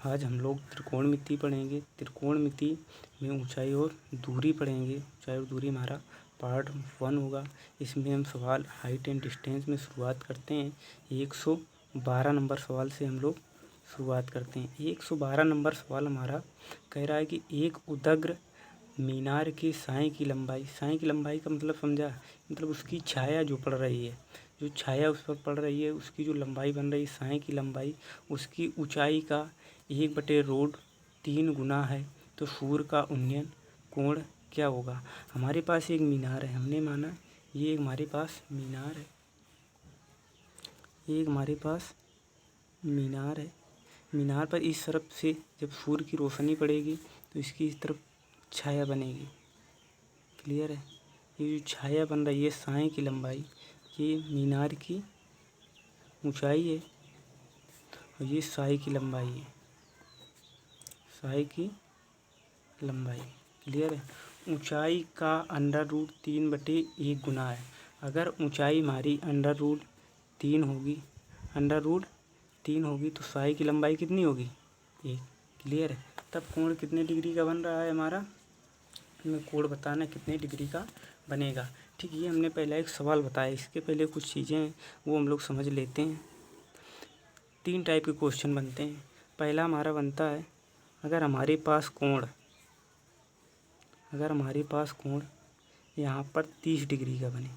आज हम लोग त्रिकोणमिति पढ़ेंगे। त्रिकोणमिति में ऊंचाई और दूरी पढ़ेंगे। ऊंचाई और दूरी हमारा पार्ट 1 होगा। इसमें हम सवाल हाइट एंड डिस्टेंस में शुरुआत करते हैं। 112 नंबर सवाल से हम लोग शुरुआत करते हैं। 112 नंबर सवाल हमारा कह रहा है कि एक उदग्र मीनार के साए की लंबाई का मतलब समझा, मतलब उसकी छाया जो पड़ रही है, जो छाया उस पर पड़ रही है, उसकी जो लंबाई बन रही है, साए की लंबाई, उसकी ऊंचाई का 1/√3 गुना है तो सूर्य का उन्नयन कोण क्या होगा। हमारे पास एक मीनार है, हमने माना ये हमारे पास मीनार है, ये हमारे पास मीनार है। मीनार पर इस तरफ से जब सूर्य की रोशनी पड़ेगी तो इसकी इस तरफ छाया बनेगी। क्लियर है। ये जो छाया बन रही है, साए की लंबाई, ये मीनार की ऊंचाई है और ये साए की लंबाई है, साए की लंबाई। क्लियर है। ऊंचाई का √3/1 गुना है। अगर ऊंचाई हमारी √3 होगी तो साए की लंबाई कितनी होगी, 1। क्लियर है। तब कोण कितने डिग्री का बन रहा है हमारा, हमें कोण बताना कितने डिग्री का बनेगा। ठीक, ये हमने पहला एक सवाल बताया। इसके पहले कुछ चीज़ें हैं वो हम लोग समझ लेते हैं। 3 टाइप के क्वेश्चन बनते हैं। पहला हमारा बनता है अगर हमारे पास कोण यहाँ पर 30 डिग्री का बने।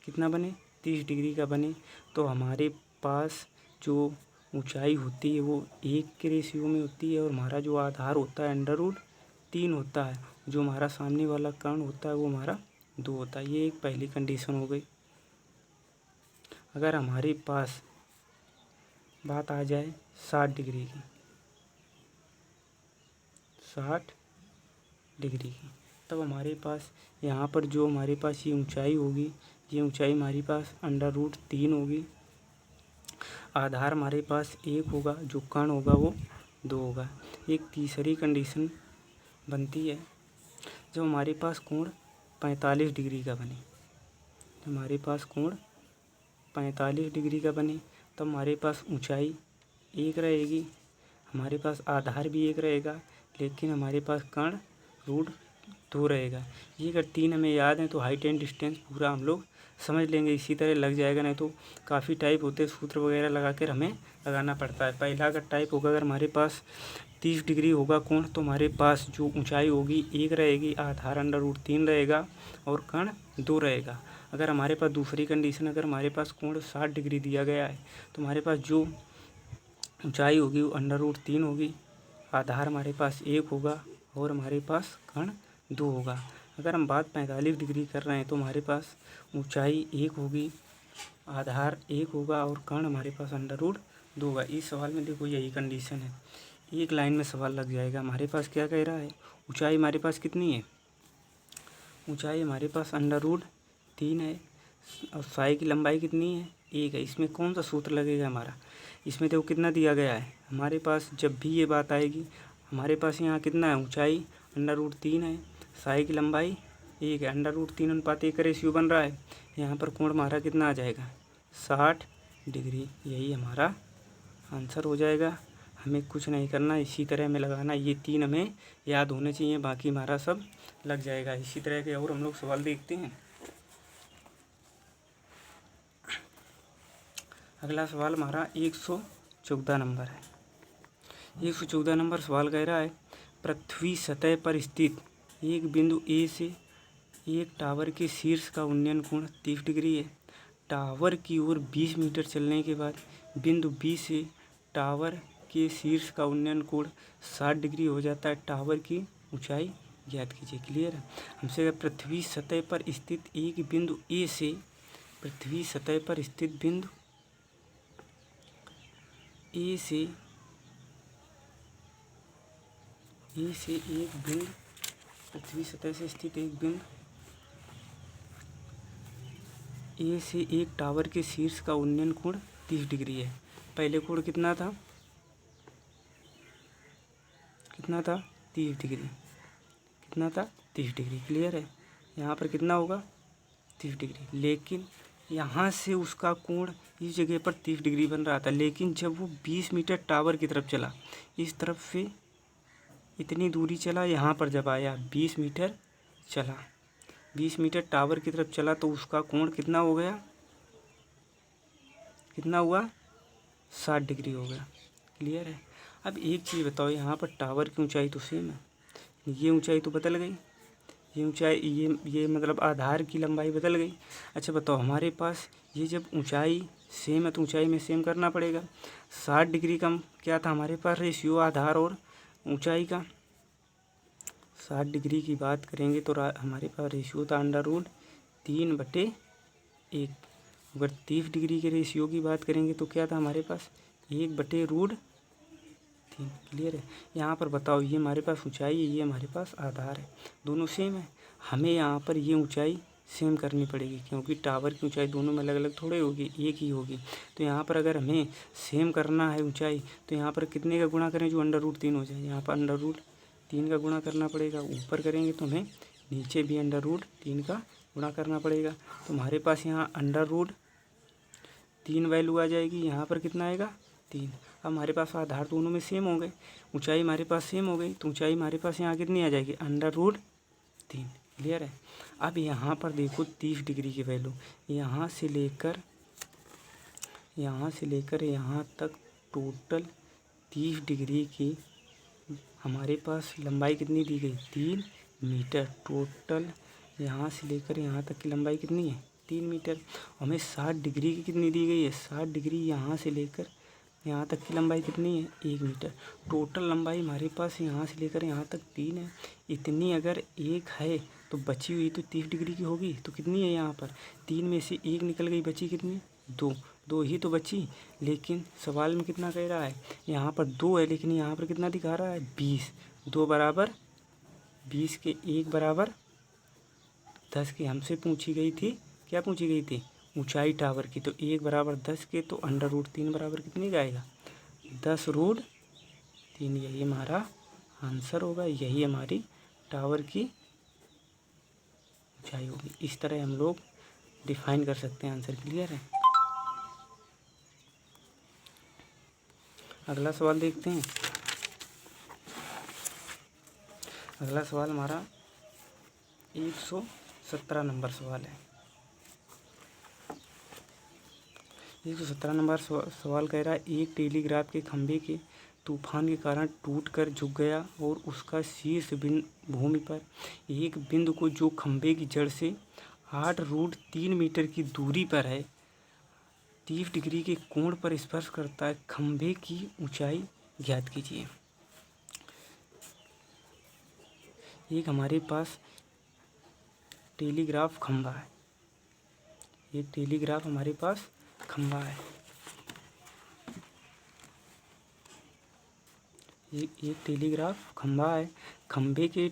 कितना बने, 30 डिग्री का बने तो हमारे पास जो ऊंचाई होती है वो 1 के रेशियो में होती है और हमारा जो आधार होता है √3 होता है। जो हमारा सामने वाला कर्ण होता है वो हमारा 2 होता है। ये एक पहली कंडीशन हो गई। अगर हमारे पास बात आ जाए 60 डिग्री की, 60 डिग्री की, तब हमारे पास यहाँ पर जो हमारे पास ये ऊंचाई होगी, ये ऊंचाई हमारे पास √3 होगी। आधार हमारे पास 1 होगा, जो कर्ण होगा वो 2 होगा। एक तीसरी कंडीशन बनती है जब हमारे पास कोण 45 डिग्री का बने। हमारे पास कोण 45 डिग्री का बने तब हमारे पास ऊंचाई 1 रहेगी, हमारे पास आधार भी 1 रहेगा, लेकिन हमारे पास कर्ण √2 रहेगा। ये अगर 3 हमें याद है तो हाइट एंड डिस्टेंस पूरा हम लोग समझ लेंगे। इसी तरह लग जाएगा, नहीं तो काफ़ी टाइप होते हैं, सूत्र वगैरह लगा कर हमें लगाना पड़ता है। पहला अगर टाइप होगा, अगर हमारे पास 30 डिग्री होगा कोण तो हमारे पास जो ऊंचाई होगी 1 रहेगी, आधार √3 रहेगा और कर्ण 2 रहेगा। अगर हमारे पास दूसरी कंडीशन, अगर हमारे पास कोण 60 डिग्री दिया गया है तो हमारे पास जो ऊंचाई होगी वो √3 होगी, आधार हमारे पास 1 होगा और हमारे पास कर्ण 2 होगा। अगर हम बात 45 डिग्री कर रहे हैं तो हमारे पास ऊंचाई 1 होगी, आधार 1 होगा और कर्ण हमारे पास √2 होगा। इस सवाल में देखो यही कंडीशन है, एक लाइन में सवाल लग जाएगा। हमारे पास क्या कह रहा है, ऊंचाई हमारे पास कितनी है, ऊंचाई हमारे पास √3 है और साए की लंबाई कितनी है, 1 है। इसमें कौन सा सूत्र लगेगा हमारा, इसमें देखो कितना दिया गया है हमारे पास। जब भी ये बात आएगी हमारे पास यहाँ कितना है, ऊंचाई √3 है, साए की लंबाई 1 है, √3:1 का रेशियो बन रहा है। यहाँ पर कोण हमारा कितना आ जाएगा, 60 डिग्री। यही हमारा आंसर हो जाएगा। हमें कुछ नहीं करना, इसी तरह हमें लगाना। ये 3 हमें याद होने चाहिए, बाकी हमारा सब लग जाएगा। इसी तरह के और हम लोग सवाल देखते हैं। अगला सवाल हमारा 114 नंबर है। 114 नंबर सवाल कह रहा है पृथ्वी सतह पर स्थित एक बिंदु ए से एक टावर के शीर्ष का उन्नयन कोण 30 डिग्री है। टावर की ओर 20 मीटर चलने के बाद बिंदु बी से टावर के शीर्ष का उन्नयन कोण 60 डिग्री हो जाता है। टावर की ऊंचाई ज्ञात कीजिए। क्लियर है। हमसे पृथ्वी सतह पर स्थित एक बिंदु ए से, पृथ्वी सतह पर स्थित बिंदु ए से एक बिंदु, पृथ्वी सतह से स्थित एक बिंदु ए से एक टावर के शीर्ष का उन्नयन कोण 30 डिग्री है। पहले कोण कितना था, 30 डिग्री। कितना था, 30 डिग्री। क्लियर है। यहाँ पर कितना होगा, 30 डिग्री। लेकिन यहाँ से उसका कोण इस जगह पर 30 डिग्री बन रहा था, लेकिन जब वो 20 मीटर टावर की तरफ चला, इस तरफ से इतनी दूरी चला, यहाँ पर जब आया 20 मीटर चला, 20 मीटर टावर की तरफ चला, तो उसका कोण कितना हो गया, कितना हुआ, 60 डिग्री हो गया। क्लियर है। अब एक चीज़ बताओ, यहाँ पर टावर की ऊंचाई तो सेम है, ये ऊंचाई तो बदल गई, ये ऊंचाई, ये मतलब आधार की लंबाई बदल गई। अच्छा बताओ, हमारे पास ये जब ऊंचाई सेम है तो ऊंचाई में सेम करना पड़ेगा। 60 डिग्री का क्या था हमारे पास रेशियो आधार और ऊंचाई का, 60 डिग्री की बात करेंगे तो हमारे पास रेशियो था √3/1। अगर 30 डिग्री के रेशियो की बात करेंगे तो क्या था हमारे पास, 1/√3। क्लियर है। यहाँ पर बताओ, ये हमारे पास ऊंचाई है, ये हमारे पास आधार है, दोनों सेम है। हमें यहाँ पर ये ऊंचाई सेम करनी पड़ेगी, क्योंकि टावर की ऊंचाई दोनों में अलग अलग थोड़े होगी, एक ही होगी। तो यहाँ पर अगर हमें सेम करना है ऊंचाई, तो यहाँ पर कितने का गुणा करें जो √3 हो जाए, यहाँ पर √3 का गुणा करना पड़ेगा। ऊपर करेंगे तो हमें नीचे भी √3 का गुणा करना पड़ेगा। तो हमारे पास यहाँ √3 वैल्यू आ जाएगी, यहाँ पर कितना आएगा, 3। अब हमारे पास आधार दोनों में सेम हो गए, ऊंचाई हमारे पास सेम हो गई, तो ऊंचाई हमारे पास यहाँ कितनी आ जाएगी, √3। क्लियर है। अब यहाँ पर देखो 30 डिग्री की वैल्यू, यहाँ से लेकर यहाँ तक टोटल 30 डिग्री की हमारे पास लंबाई कितनी दी गई, 3 मीटर। टोटल यहाँ से लेकर यहाँ तक की लंबाई कितनी है, 3 मीटर। हमें 60 डिग्री की कितनी दी गई है, 60 डिग्री यहाँ से लेकर यहाँ तक की लंबाई कितनी है, 1 मीटर। टोटल लंबाई हमारे पास यहाँ से लेकर यहाँ तक 3 है। इतनी अगर 1 है तो बची हुई तो 30 डिग्री की होगी, तो कितनी है यहाँ पर, 3 में से 1 निकल गई, बची कितनी, 2 ही तो बची। लेकिन सवाल में कितना कह रहा है, यहाँ पर 2 है, लेकिन यहाँ पर कितना दिखा रहा है, 20। 2 बराबर 20 के 1 बराबर 10 की हमसे पूछी गई थी, क्या पूछी गई थी, ऊंचाई टावर की। तो 1 बराबर 10 के, तो √3 बराबर कितनी का आएगा, 10√3। यही हमारा आंसर होगा, यही हमारी टावर की ऊंचाई होगी। इस तरह हम लोग डिफाइन कर सकते हैं आंसर। क्लियर है। अगला सवाल देखते हैं। अगला सवाल हमारा 117 नंबर सवाल है। 117 नंबर सवाल कह रहा है, एक टेलीग्राफ के खंभे के तूफान के कारण टूटकर झुक गया और उसका शीर्ष भूमि पर एक बिंदु को जो खंभे की जड़ से 8√3 मीटर की दूरी पर है, 30 डिग्री के कोण पर स्पर्श करता है। खंभे की ऊंचाई ज्ञात कीजिए। एक हमारे पास टेलीग्राफ खंभा है, एक टेलीग्राफ हमारे पास खंभा है, एक टेलीग्राफ खंभा है। खंभे के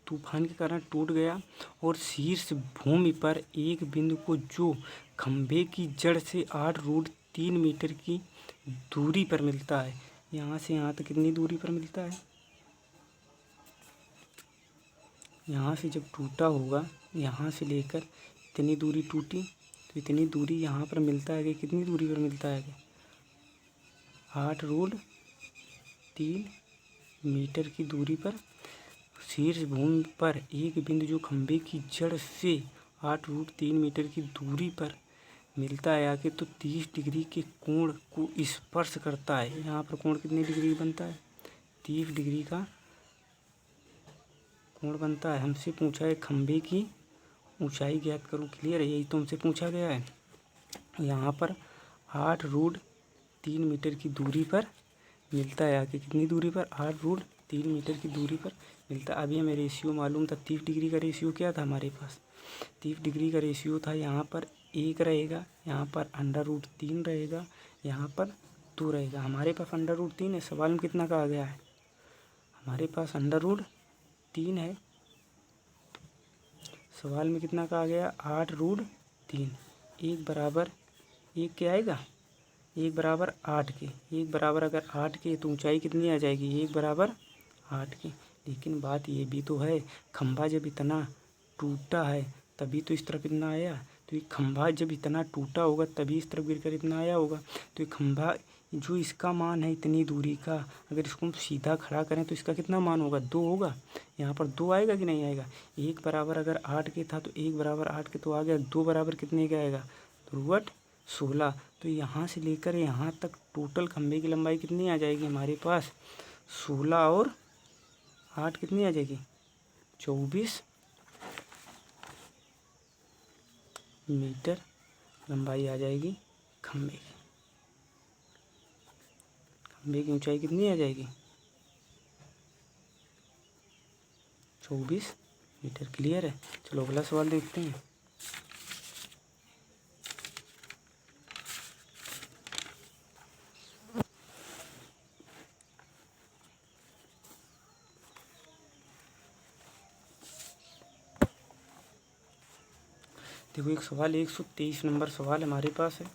तूफान के कारण टूट गया और शीर्ष भूमि पर एक बिंदु को जो खंभे की जड़ से 8√3 मीटर की दूरी पर मिलता है। यहाँ से यहाँ तक कितनी दूरी पर मिलता है, यहाँ से जब टूटा होगा, यहाँ से लेकर इतनी दूरी टूटी, तो इतनी दूरी यहाँ पर मिलता है कि कितनी दूरी पर मिलता है, 8√3 मीटर की दूरी पर शीर्ष भूमि पर एक बिंदु जो खंभे की जड़ से 8√3 मीटर की दूरी पर मिलता है आके, तो 30 डिग्री के कोण को स्पर्श करता है। यहाँ पर कोण कितनी डिग्री बनता है, 30 डिग्री का कोण बनता है। हमसे पूछा है खंभे की ऊंचाई ज्ञात करो। क्लियर है, यही तो हमसे पूछा गया है। यहाँ पर 8√3 मीटर की दूरी पर मिलता है आके, कितनी दूरी पर, 8√3 मीटर की दूरी पर मिलता है। अभी हमें रेशियो मालूम था, 30 डिग्री का रेशियो क्या था हमारे पास, 30 डिग्री का रेशियो था, यहाँ पर 1 रहेगा, यहाँ पर √3 रहेगा, यहाँ पर 2 रहेगा। हमारे पास √3 है, सवाल में कितना का आ गया है, हमारे पास √3 है, सवाल में कितना का आ गया, 8√3। 1 बराबर 1 क्या आएगा, 1 बराबर 8 के, 1 बराबर अगर 8 के तो ऊंचाई कितनी आ जाएगी, 1 बराबर 8 के। लेकिन बात ये भी तो है, खंभा जब इतना टूटा है तभी तो इस तरफ इतना आया, तो ये खंभा जब इतना टूटा होगा तभी इस तरफ गिरकर इतना आया होगा। तो ये खंभा जो इसका मान है इतनी दूरी का, अगर इसको हम सीधा खड़ा करें तो इसका कितना मान होगा, 2 होगा। यहाँ पर 2 आएगा कि नहीं आएगा। 1 बराबर अगर 8 के था तो 1 बराबर 8 के तो आ गया। 2 बराबर कितने का आएगा, ध्रुवट 16। तो यहाँ से लेकर यहाँ तक टोटल खंभे की लंबाई कितनी आ जाएगी हमारे पास, 16 और 8 कितनी आ जाएगी, 24 मीटर लंबाई आ जाएगी खंभे की। खंभे की ऊंचाई कितनी आ जाएगी, 24 मीटर। क्लियर है। चलो अगला सवाल देखते हैं। देखो एक सवाल 123 नंबर सवाल हमारे पास है।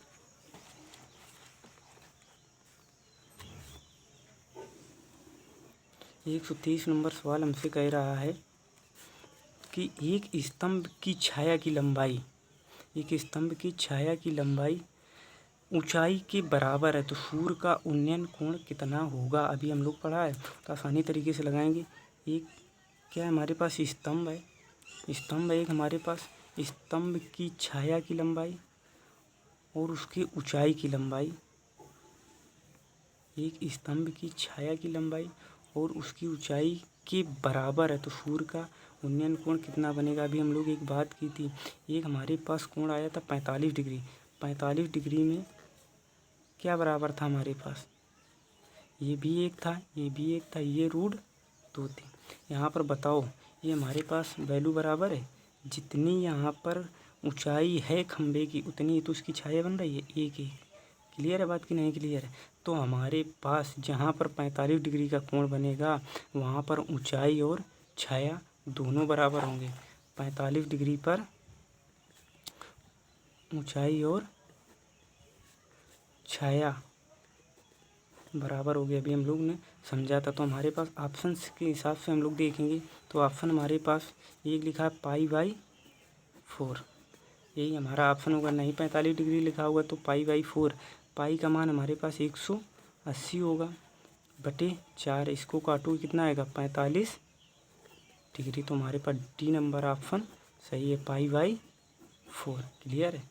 एक 123 नंबर सवाल हमसे कह रहा है कि एक स्तंभ की छाया की लंबाई, एक स्तंभ की छाया की लंबाई ऊंचाई के बराबर है तो सूर्य का उन्नयन कोण कितना होगा। अभी हम लोग पढ़ा है तो आसानी तरीके से लगाएंगे। एक क्या है हमारे पास, स्तंभ है, स्तंभ एक हमारे पास, स्तंभ की छाया की लंबाई और उसकी ऊंचाई की लंबाई, एक स्तंभ की छाया की लंबाई और उसकी ऊंचाई के बराबर है तो सूर्य का उन्नयन कोण कितना बनेगा। अभी हम लोग एक बात की थी, एक हमारे पास कोण आया था 45 डिग्री। 45 डिग्री में क्या बराबर था हमारे पास, ये भी एक था, ये भी एक था, ये रूट 2 थी। यहाँ पर बताओ ये हमारे पास वैल्यू बराबर है, जितनी यहाँ पर ऊंचाई है खंबे की उतनी तो उसकी छाया बन रही है, एक एक। क्लियर है बात कि नहीं क्लियर है। तो हमारे पास जहाँ पर 45 डिग्री का कोण बनेगा वहाँ पर ऊंचाई और छाया दोनों बराबर होंगे। 45 डिग्री पर ऊंचाई और छाया बराबर हो गया। अभी हम लोग ने समझा था। तो हमारे पास ऑप्शन के हिसाब से हम लोग देखेंगे तो ऑप्शन हमारे पास एक लिखा है π/4, यही हमारा ऑप्शन होगा। नहीं 45 डिग्री लिखा होगा तो π/4। पाई का मान हमारे पास 180 होगा बटे 4। इसको काटो कितना आएगा, 45 डिग्री। तो हमारे पास डी नंबर ऑप्शन सही है, π/4। क्लियर है।